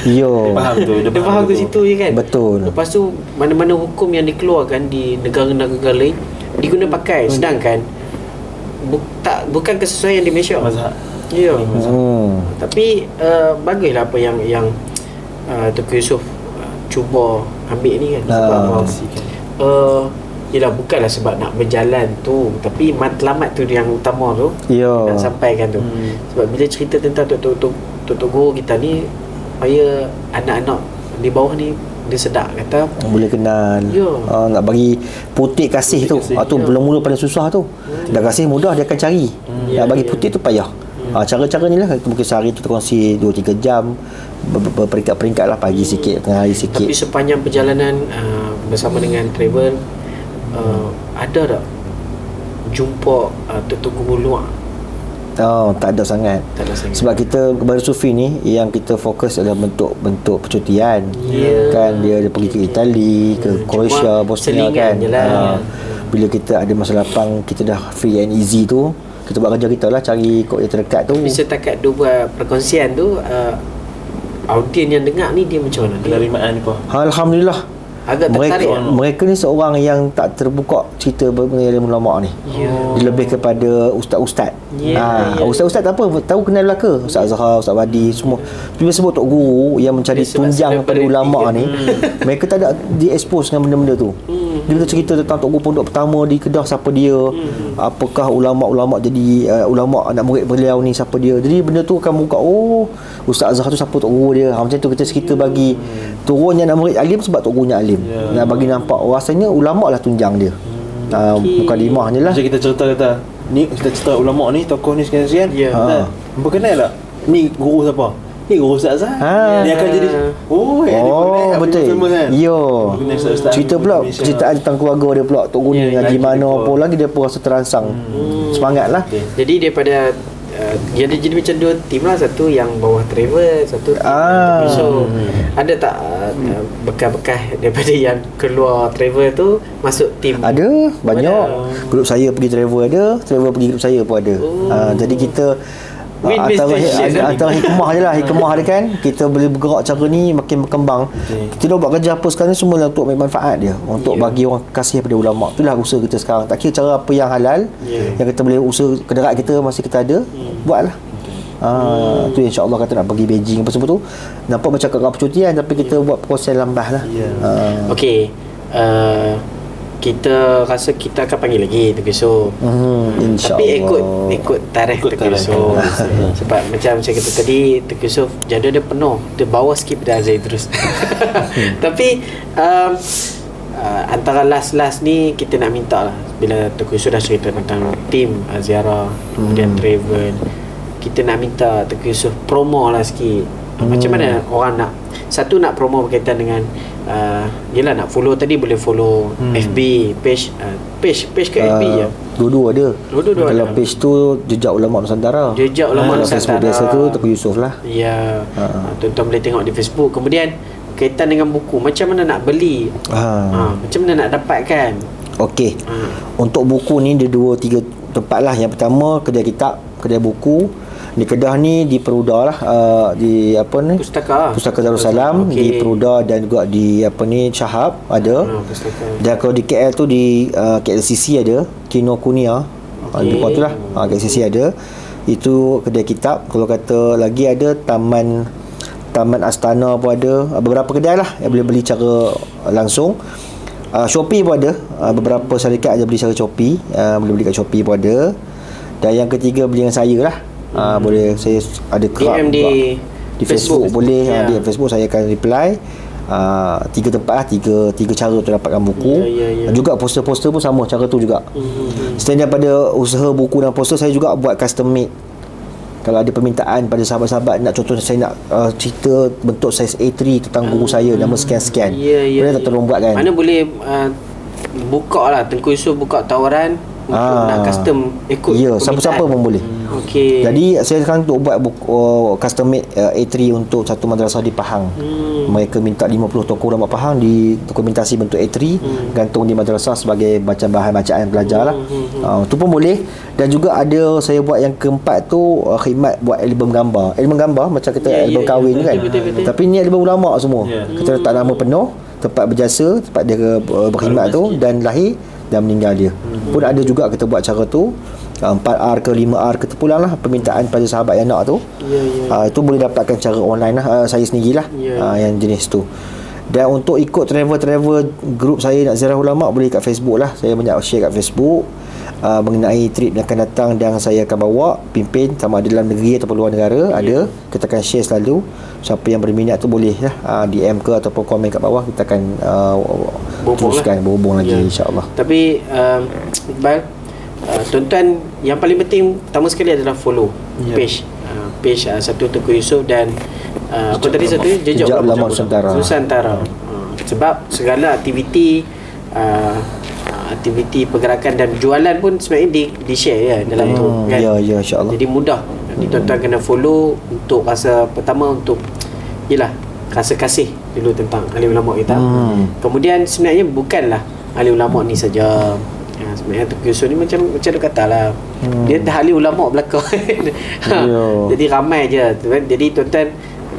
Dia faham tu situ je kan. Betul. Lepas tu mana-mana hukum yang dikeluarkan di negara-negara lain diguna pakai, sedangkan bukan kesesuaian di Malaysia. Tapi baguslah apa yang Tengku Yusuf cuba ambil ni kan. Sebab yelah, bukanlah sebab nak berjalan tu, tapi matlamat tu yang utama tu nak sampaikan tu. Sebab bila cerita tentang Tok Guru kita ni, supaya anak-anak di bawah ni dia sedar, kata boleh kenal. Nak bagi putik kasih tu. Tu mula-mula pada susah tu. Dah kasih mudah dia akan cari. Nak bagi putik tu payah. Cara-cara ni lah. Mungkin sehari tu kongsi 2-3 jam, berperingkat-peringkat lah, pagi sikit, tengah hari sikit. Tapi sepanjang perjalanan bersama dengan travel, ada tak jumpa Tok Guru luar? Tak ada sangat. Sebab kita Baru Sufi ni yang kita fokus adalah bentuk percutian. Kan dia pergi ke Itali, ke Croatia, Bosnia kan. Bila kita ada masa lapang, kita dah free and easy tu, kita buat kerja kita lah, cari kod yang terdekat tu. Bisa setakat dia buat perkongsian tu, audien yang dengar ni dia macam mana? Penerimaan apa? Alhamdulillah. Agak tertarik. Mereka ni seorang yang tak terbuka cerita mengenai ilmu ulama ni. Dia lebih kepada ustaz-ustaz. Ustaz-ustaz tak apa, tahu kenal belaka. Ustaz Zahar, Ustaz Wadi, semua. Bila sebut Tok Guru yang mencari tunjang pada ulama ni, mereka tak ada di-expose dengan benda-benda tu. Dia kata cerita tentang Tok Guru pondok pertama di Kedah, siapa dia, apakah ulama-ulama jadi ulama anak murid beliau ni, siapa dia. Jadi benda tu akan buka, Ustaz Azhar tu siapa Tok Guru dia. Macam tu kita cerita bagi turunnya anak murid alim sebab Tok Gurunya alim. Nak bagi nampak rasanya ulama lah tunjang dia. Bukan limahnya lah. Macam kita cerita ni, kita cerita ulama ni, tokoh ni sekian-sekian. Hampa kenal tak? Ni guru siapa? Ni guru Ustaz Azhar. Dia akan jadi betul. Cerita pula cerita tentang keluarga dia pula, Tok Guru ni ngaji mana apa lagi, dia pun rasa terangsang. Semangatlah. Jadi daripada jadi macam dua tim lah, satu yang bawah travel, satu so ada tak bekas-bekas daripada yang keluar travel tu masuk tim? Ada, banyak. Grup saya pergi travel ada, travel pergi grup saya pun ada. Jadi kita antara hikmah je lah, hikmah dia kan, kita boleh bergerak cara ni makin berkembang. Kita dah buat kerja apa sekarang ni semua untuk manfaat dia, untuk bagi orang kasih pada ulama. Itulah usaha kita sekarang. Tak kira cara apa yang halal, yang kita boleh usaha kenderaan kita masih kita ada, buatlah. Tu insya-Allah kata nak pergi Beijing apa semua tu, nampak macam kat percutian tapi kita buat proses lambat lah. Okey, kita rasa kita akan panggil lagi Tengku Yusuf. Tapi ikut tarikh Tengku Yusuf. Sebab macam saya kata tadi, Tengku Yusuf jadual dia penuh, dia bawa sikit pada Azai terus. Tapi antara last ni kita nak minta lah, bila Tengku Yusuf dah cerita tentang tim ziarah kemudian travel, kita nak minta Tengku Yusuf promo lah sikit. Macam mana orang nak promo berkaitan dengan yelah, nak follow tadi boleh follow FB page ke FB je? Dua-dua ada. Kalau ada. page tu Jejak Ulama Nusantara. Jejak Ulama Nusantara. Facebook biasa tu Tengku Yusuf lah. Tuan-tuan boleh tengok di Facebook. Kemudian kaitan dengan buku, macam mana nak beli, macam mana nak dapatkan? Okey. Untuk buku ni dia 2-3 tempat lah. Yang pertama kedai kitab, kedai buku. Di Kedah ni di Peruda lah, di apa ni, Pustaka Darussalam, di Peruda, dan juga di apa ni Syahab ada. Dan kalau di KL tu di KLCC ada Kinokuniya, bukan tu lah, KLCC ada. Itu kedai kitab. Kalau kata lagi ada Taman Astana pun ada, beberapa kedai lah yang boleh beli cara langsung. Shopee pun ada, beberapa syarikat ada beli secara Shopee, boleh beli kat Shopee pun ada. Dan yang ketiga beli dengan saya lah. Boleh, saya ada kerap DM di Facebook boleh. Di Facebook saya akan reply. tiga tempat lah, tiga cara untuk dapatkan buku. Dan juga poster-poster pun sama cara tu juga. Selain daripada usaha buku dan poster, saya juga buat custom made. Kalau ada permintaan pada sahabat-sahabat nak, contoh saya nak cerita bentuk saiz A3 tentang guru saya nama sekian-sekian, boleh tak tolong buat kan? Mana boleh buka lah, Tengku Yusof buka tawaran untuk nak custom ikut siapa-siapa pun boleh. Okey. Jadi saya sekarang untuk buat buku custom made A3 untuk satu madrasah di Pahang. Mereka minta 50 tokoh ulama Pahang di dokumentasi bentuk A3, gantung di madrasah sebagai bahan bacaan pelajar lah. Itu pun boleh. Dan juga ada saya buat yang keempat tu, khidmat buat album gambar. Album gambar macam kita album kahwin kan. Betul. Tapi ni album ulama semua. Kita letak nama penuh, tempat berjasa, tempat dia berkhidmat tu, dan lahir dan meninggal dia. Pun ada juga kita buat cara tu. 4R ke 5R ke terpulang lah permintaan pada sahabat yang nak tu. Itu boleh dapatkan cara online lah, saya sendirilah yang jenis tu. Dan untuk ikut travel group saya nak ziarah ulama, boleh kat Facebook lah. Saya banyak share kat Facebook mengenai trip yang akan datang dan saya akan bawa pimpin, sama ada dalam negeri ataupun luar negara. Ada, kita akan share selalu. Siapa yang berminat tu boleh lah DM ke ataupun komen kat bawah, kita akan teruskan berhubung lagi insya-Allah. Tapi Iqbal, tuan-tuan, yang paling penting pertama sekali adalah follow page satu Tengku Yusof dan apa tadi satu Jejak Ulama Nusantara. Sebab segala aktiviti pergerakan dan jualan pun sebenarnya di share ya dalam tu kan. Ya insya-Allah. Jadi mudah. Jadi tuan-tuan kena follow untuk rasa pertama, untuk rasa kasih dulu tentang ahli ulama kita. Kemudian sebenarnya bukanlah ahli ulama ni saja. Sebenarnya Tengku Yusof ni macam dia katalah, dia dah ahli ulama belakang. Jadi ramai je. Jadi tuan-tuan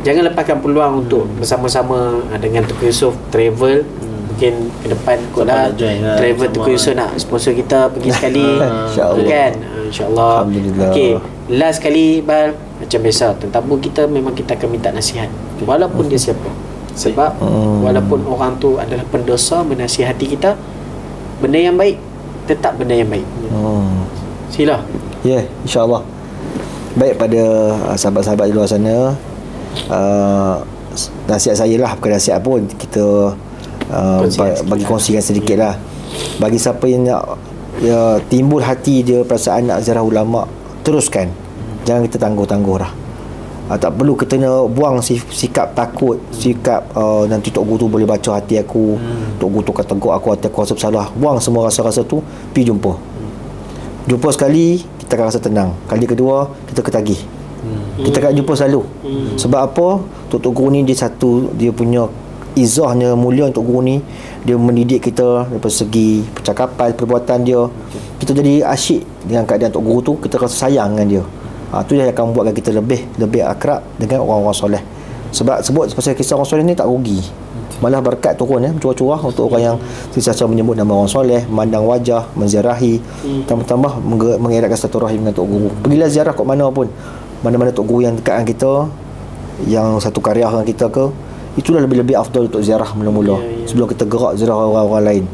jangan lepaskan peluang untuk bersama-sama dengan Tengku Yusof travel. Mungkin ke depan kot lah travel Tengku Yusof nak sponsor kita pergi sekali. InsyaAllah kan, InsyaAllah. Okey, last sekali Bal, macam biasa tetamu kita memang kita akan minta nasihat walaupun dia siapa. Sebab walaupun orang tu adalah pendosa, menasihati kita benda yang baik, tetap benda yang baik. Sila. InsyaAllah. Baik, pada sahabat-sahabat di luar sana, nasihat saya lah, bukan nasihat pun, kita bagi kongsikan sedikit lah. Bagi siapa yang nak timbul hati dia perasaan nak ziarah ulama, teruskan. Jangan kita tangguh-tangguh lah. Tak perlu kita nak buang sikap takut, sikap nanti Tok Guru tu boleh baca hati aku, Tok Guru tu kata teguk aku, hati aku rasa bersalah. Buang semua rasa-rasa tu, pergi jumpa sekali, kita akan rasa tenang. Kali kedua, kita ketagih. Kita akan jumpa selalu. Sebab apa? Tok Guru ni dia punya izahnya mulia. Tok Guru ni dia mendidik kita dari segi percakapan, perbuatan dia. Kita jadi asyik dengan keadaan Tok Guru tu, kita rasa sayang dengan dia. Itu yang akan buatkan kita lebih akrab dengan orang-orang soleh. Sebab sebut pasal kisah orang soleh ni tak rugi, malah berkat turun curah-curah untuk orang yang sentiasa menyebut nama orang soleh, memandang wajah, menziarahi, tambah-tambah mengeratkan silaturahim dengan Tok Guru. Pergilah ziarah kat mana pun, mana-mana Tok Guru yang dekat dengan kita, yang satu karya dengan kita ke, itulah lebih-lebih afdal untuk ziarah mula-mula sebelum kita gerak ziarah orang-orang lain.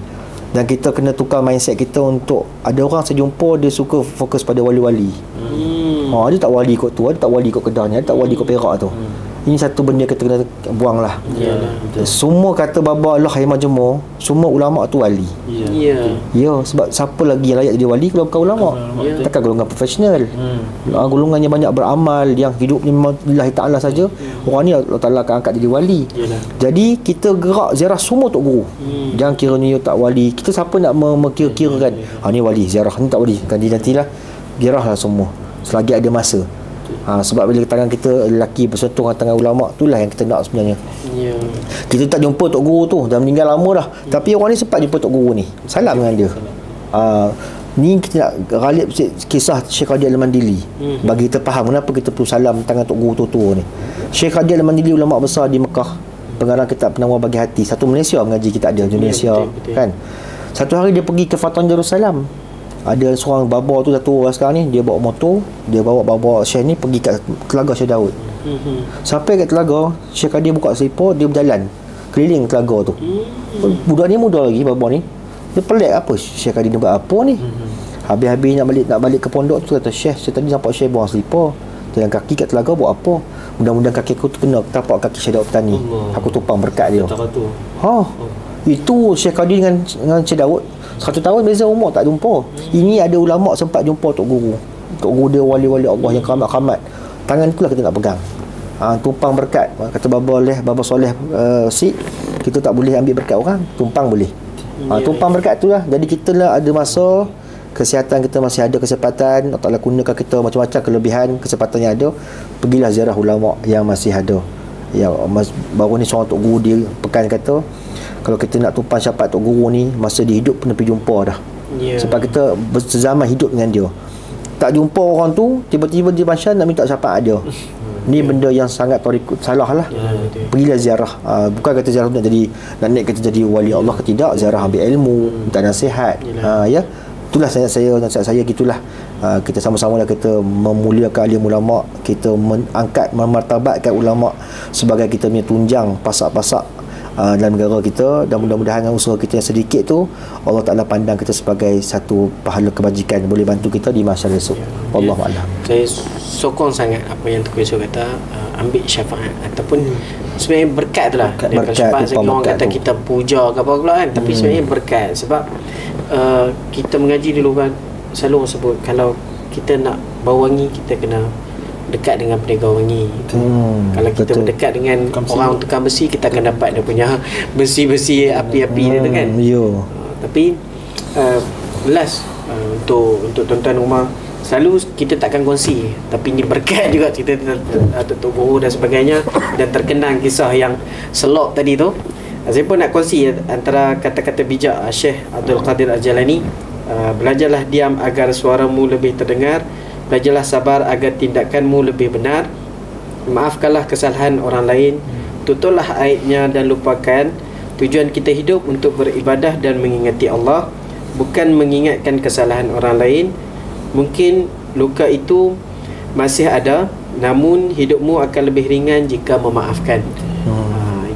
Dan kita kena tukar mindset kita untuk, ada orang saya jumpa dia suka fokus pada wali-wali. Dia tak wali kot tu, dia tak wali kot Kedah ni, dia tak wali kot Perak tu. Ini satu benda kita kena buang lah. Semua kata baba Allah yang majmur, semua ulama tu wali. Sebab siapa lagi yang layak jadi wali kalau bukan ulama? Takkan golongan profesional, golongan yang banyak beramal, yang hidupnya memang lillahi ta'ala saja. Orang ni Allah Ta'ala akan angkat jadi wali. Jadi kita gerak ziarah semua Tok Guru. Jangan kira ni tak wali. Kita siapa nak kira-kira kan, ni wali, ziarah ni tak wali, kan nantilah ziarahlah semua selagi ada masa. Sebab bila tangan kita lelaki bersentuh dengan tangan ulama, itulah yang kita nak sebenarnya. Kita tak jumpa Tok Guru tu, dah meninggal lama dah, tapi orang ni sempat jumpa Tok Guru ni, salam dengan dia. Ni kita nak galip kisah Syekh Hadi Al-Mandili, bagi kita faham kenapa kita perlu salam tangan Tok Guru tua-tua ni. Syekh Hadi Al-Mandili ulama besar di Mekah, pengarang kitab Penawar Bagi Hati, satu Malaysia mengaji kita ada di Indonesia. Kan, satu hari dia pergi ke Fatan Jerusalem. Ada seorang baba tu, satu orang sekarang ni, dia bawa motor, dia bawa baba Syekh ni pergi kat telaga Syekh Daud. Sampai kat telaga, Syekh Hadi buka selipar, dia berjalan keliling telaga tu. Budak ni muda lagi, baba ni. Dia pelik, apa Syekh Hadi ni buat apa ni? Habis-habis nak balik ke pondok tu, kata Syekh, saya tadi nampak Syekh buang selipar, jalan kaki kat telaga buat apa? mudah-mudahan kaki aku tu kena tapak kaki Syekh Daud Petani. Aku tumpang berkat dia. Itu Syekh Qadir dengan Syekh Daud 100 tahun beza umur, tak jumpa. Ini ada ulama sempat jumpa Tok Guru dia wali-wali Allah yang keramat-keramat. Tangan itulah kita nak pegang. Tumpang berkat. Kata Baba Soleh Sid, kita tak boleh ambil berkat orang, tumpang boleh. Tumpang berkat tu lah. Jadi kita lah ada masa kesihatan kita masih ada kesempatan, Allah Ta'ala gunakan kita macam-macam kelebihan kesempatan yang ada, pergilah ziarah ulama yang masih ada. Ya, baru ni seorang Tok Guru dia pekan kata, kalau kita nak tumpang syafaat Tok Guru ni, masa dia hidup pernah pergi jumpa dah. Sebab kita sezaman hidup dengan dia. Tak jumpa orang tu, tiba-tiba dia pasal nak minta syafaat dia. Ni benda yang sangat salah lah. Pergilah ziarah. Bukan kata ziarah nak naik kita jadi wali Allah ke tidak. Ziarah ambil ilmu, minta nasihat. Ya. Itulah nasihat saya gitulah. Kita sama-sama lah kita memuliakan alim ulama, kita mengangkat, memartabatkan ulama sebagai kita punya tunjang pasak-pasak dalam negara kita, dan mudah-mudahan dengan usaha kita yang sedikit tu Allah Ta'ala pandang kita sebagai satu pahala kebajikan, boleh bantu kita di masyarakat esok. Wallahu a'lam. Saya sokong sangat apa yang Tuan Yusof kata, ambil syafaat ataupun sebenarnya berkat tu lah. Berkat syafaat sebab orang kata kita puja ke apa pula kan, tapi sebenarnya berkat. Sebab kita mengaji dulu kan, selalu orang sebut kalau kita nak bau wangi, kita kena dekat dengan peniaga wangi. Kalau kita berdekat dengan orang tukang besi, kita akan dapat dia punya besi-besi api-api dia tu kan. Tapi last untuk tuan-tuan rumah, selalu kita takkan kongsi, tapi ni berkat juga kita Tok Guru dan sebagainya, dan terkenang kisah yang selok tadi tu. Saya pun nak kongsi antara kata-kata bijak Syekh Abdul Qadir Al-Jalani. Belajarlah diam agar suaramu lebih terdengar, belajarlah sabar agar tindakanmu lebih benar, maafkanlah kesalahan orang lain, tutuplah aibnya dan lupakan. Tujuan kita hidup untuk beribadah dan mengingati Allah, bukan mengingatkan kesalahan orang lain. Mungkin luka itu masih ada, namun hidupmu akan lebih ringan jika memaafkan.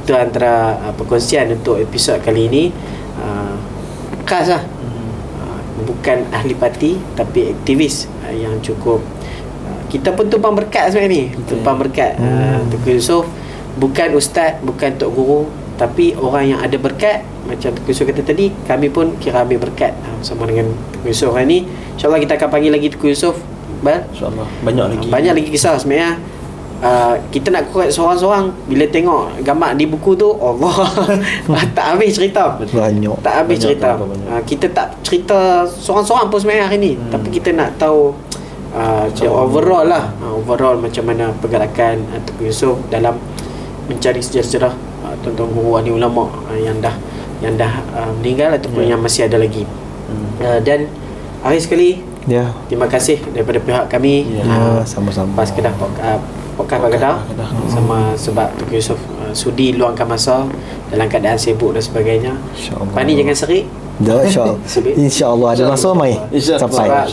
Itu antara perkongsian untuk episod kali ini. Khas lah, bukan ahli parti tapi aktivis yang cukup. Kita pun tumpang berkat sebenarnya ni. Tumpang berkat. Tuan Yusof bukan ustaz, bukan Tok Guru, tapi orang yang ada berkat. Macam Tuan Yusof kata tadi, kami pun kira ambil berkat bersama dengan Tuan Yusof hari ni. InsyaAllah kita akan panggil lagi Tuan Yusof. InsyaAllah banyak lagi kisah sebenarnya. Kita nak korek seorang-seorang, bila tengok gambar di buku tu, Allah tak habis cerita. Tak habis cerita. Kita tak cerita seorang-seorang pun sebenarnya hari ni, tapi kita nak tahu overall lah, overall macam mana pergerakan Tuan Yusof dalam mencari sejarah-sejarah tuan-tuan guru ahli ulama yang dah meninggal ataupun yang masih ada lagi. Dan akhir sekali, terima kasih daripada pihak kami, sama-sama Pas Kedah Podcast Pak Kedah, sama sebab Tuan Yusof sudi luangkan masa dalam keadaan sibuk dan sebagainya. Pani jangan serik. InsyaAllah ada masa mai sampai.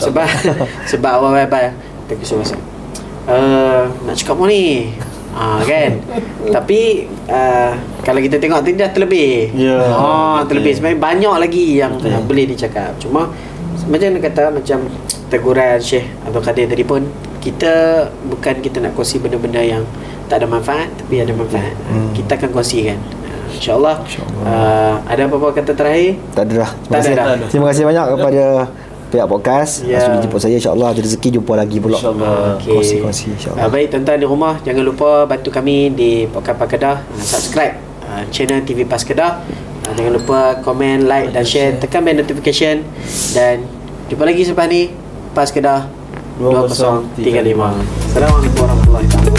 Sebab awal-awal Tuan Yusof nak cakap apa ni, kan. Tapi kalau kita tengok tadi dah terlebih. Terlebih. Sebenarnya banyak lagi yang boleh dicakap. Cuma macam nak kata, macam teguran Syekh Abdul Qadir tadi pun, kita nak kongsi benda-benda yang tak ada manfaat, tapi ada manfaat. Kita akan kongsikan, InsyaAllah. Ada apa-apa kata terakhir? Tak ada dah. Terima kasih banyak kepada pihak podcast sudi jemput saya. InsyaAllah ada rezeki jumpa lagi pula. Kongsi-kongsi insyaAllah. Baik, tuan-tuan di rumah, jangan lupa bantu kami di Podcast Pak Kedah. Subscribe channel TV Pas Kedah. Jangan lupa komen, like dan share. Tekan bell notification. Dan jumpa lagi selepas ni Pas Kedah 2035. Assalamualaikum warahmatullahi wabarakatuh.